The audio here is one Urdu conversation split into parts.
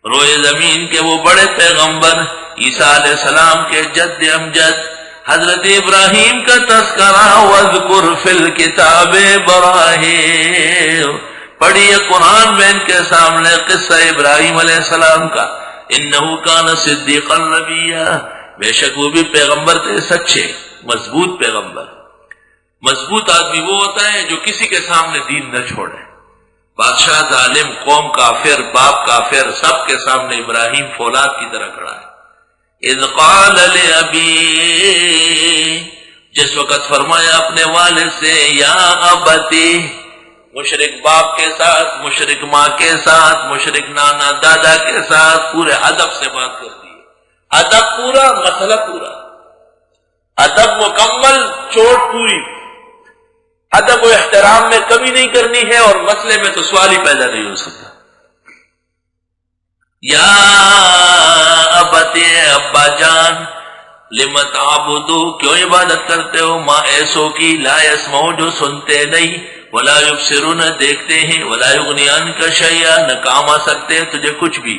روئے زمین کے وہ بڑے پیغمبر عیسیٰ علیہ السلام کے جد امجد حضرت ابراہیم کا تذکرہ وَاذْكُرْ فِي الْكِتَابِ ابراہیم، پڑھیے قرآن میں ان کے سامنے قصہ ابراہیم علیہ السلام کا، انہو کان صدیقا نبیّا، بے شک وہ بھی پیغمبر تھے سچے، مضبوط پیغمبر۔ مضبوط آدمی وہ ہوتا ہے جو کسی کے سامنے دین نہ چھوڑے، بادشاہ ظالم، قوم کافر، باپ کافر، سب کے سامنے ابراہیم فولاد کی طرح کھڑا ہے۔ اذ قال لأبی، جس وقت فرمایا اپنے والد سے، یا ابتی، مشرک باپ کے ساتھ، مشرک ماں کے ساتھ، مشرک نانا دادا کے ساتھ پورے ادب سے بات کرتی ہے، ادب پورا، مسئلہ پورا، ادب مکمل، چوٹ پوری، ادب و احترام میں کمی نہیں کرنی ہے، اور مسئلے میں تو سوال ہی پیدا نہیں ہو سکتا۔ یا ابت، ابا جان، لم تعبدو، کیوں عبادت کرتے ہو، ما ایسو کی، لا یسمعو، جو سنتے نہیں، ولا یبصرون، دیکھتے ہیں، ولا یغنی عنک شیئا، نہ کام آ سکتے تجھے کچھ بھی۔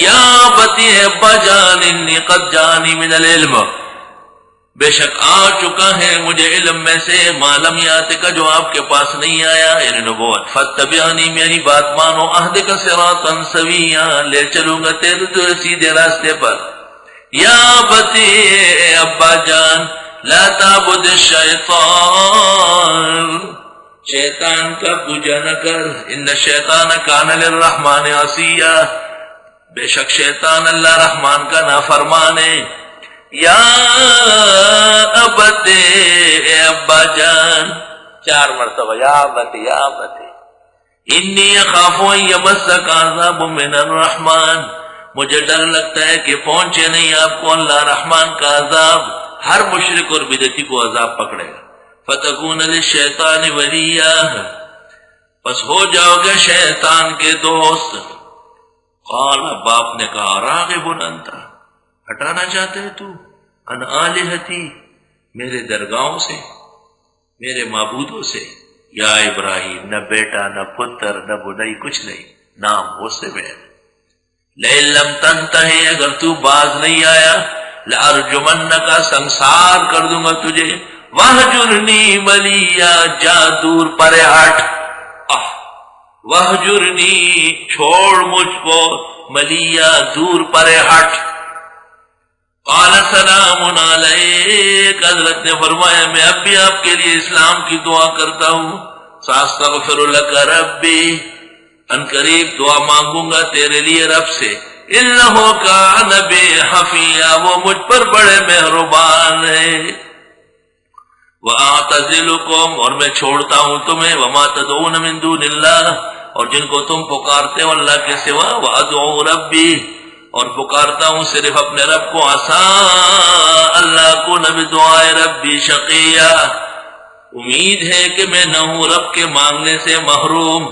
یا ابت، ابا جان، انی قد جانی من العلم، بے شک آ چکا ہے مجھے علم میں سے، معلوم یات کا، جو آپ کے پاس نہیں آیا، یعنی نبوت، فاتبعنی، میری بات مانو، اہدک صراطا سویا، لے چلوں گا تیرے سیدھے راستے پر۔ یا بتی، ابا جان، لا تعبد الشیطان، شیطان کا پوجا نہ کر، ان الشیطان کان للرحمن عصیا، بے شک شیطان اللہ رحمان کا نافرمان ہے۔ یا ابت، اے ابا جان، 4 مرتبہ یا ابت، یا ابت، انی اخاف ان یمسک عذاب من الرحمن، مجھے ڈر لگتا ہے کہ پہنچے نہیں آپ کو اللہ رحمان کا عذاب، ہر مشرک اور بدعتی کو عذاب پکڑے گا۔ فتکون للشیطان ولیا، بس ہو جاؤ گے شیطان کے دوست۔ قال، باپ نے کہا، راغب انت، ہٹانا چاہتے ہے تو، ان آلہتی، میرے درگاہوں سے، میرے معبودوں سے۔ یا ابراہیم، نہ بیٹا، نہ پتر، نہ بنائی، کچھ نہیں، نام وہ سے میں۔ لئن لم تنتہی، اگر تو باز نہیں آیا، لارجمنک، سنسار کر دوں گا تجھے، وہجرنی ملیا، جا دور پرے ہٹ، وہجرنی، چھوڑ مجھ کو، ملیا، دور پرے ہٹ۔ قال سلام علیک، حضرت نے فرمایا میں اب بھی آپ کے لیے اسلام کی دعا کرتا ہوں۔ ساستغفر لک ربی، ان قریب دعا مانگوں گا تیرے لیے رب سے، انہ کان بی حفیہ، وہ مجھ پر بڑے مہربان ہے۔ وَأَعْتَزِلُكُمْ، اور میں چھوڑتا ہوں تمہیں، وَمَا تَدْعُونَ مِن دُونِ اللَّهِ، اور جن کو تم پکارتے ہو اللہ کے سوا، وَأَدْعُو رَبِّي، اور پکارتا ہوں صرف اپنے رب کو، عَسَىٰ اللہ کو نبی دعائے ربی شقیہ، امید ہے کہ میں نہ ہوں رب کے مانگنے سے محروم۔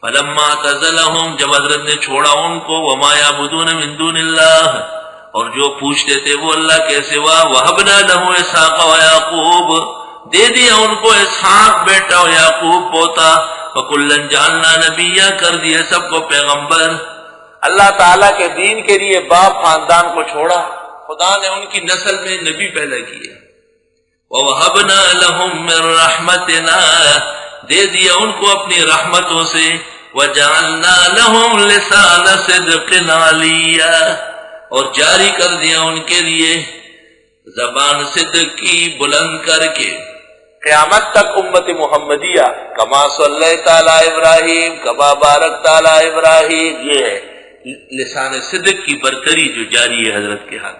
فَلَمَّا اعْتَزَلَهُمْ، جب حضرت نے چھوڑا ان کو، وَمَا يَعْبُدُونَ مِن دُونِ اللَّهِ، اور جو پوچھتے تھے وہ اللہ کے سوا، وَهَبْنَا لَهُ إِسْحَاقَ وَيَعْقُوبَ، دے دیا ان کو اسحاق بیٹا اور یعقوب پوتا، وَكُلًّا جَعَلْنَا نَبِيًّا، کر دیے سب کو پیغمبر۔ اللہ تعالیٰ کے دین کے لیے باپ خاندان کو چھوڑا، خدا نے ان کی نسل میں نبی پیدا کیے۔ وَوَهَبْنَا لَهُم مِّن رَحْمَتِنَا، دے دیا ان کو اپنی رحمتوں سے، وَجَعَلْنَا لَهُمْ لِسَانَ صِدْقٍ عَلِيًّا، اور جاری کر دیا ان کے لیے زبان صدق کی بلند کر کے، قیامت تک امت محمدیہ، کما صلی تعالی ابراہیم، کما بارک تعالی ابراہیم، یہ ہے لسان صدق کی برتری جو جاری ہے حضرت کے ہاتھ۔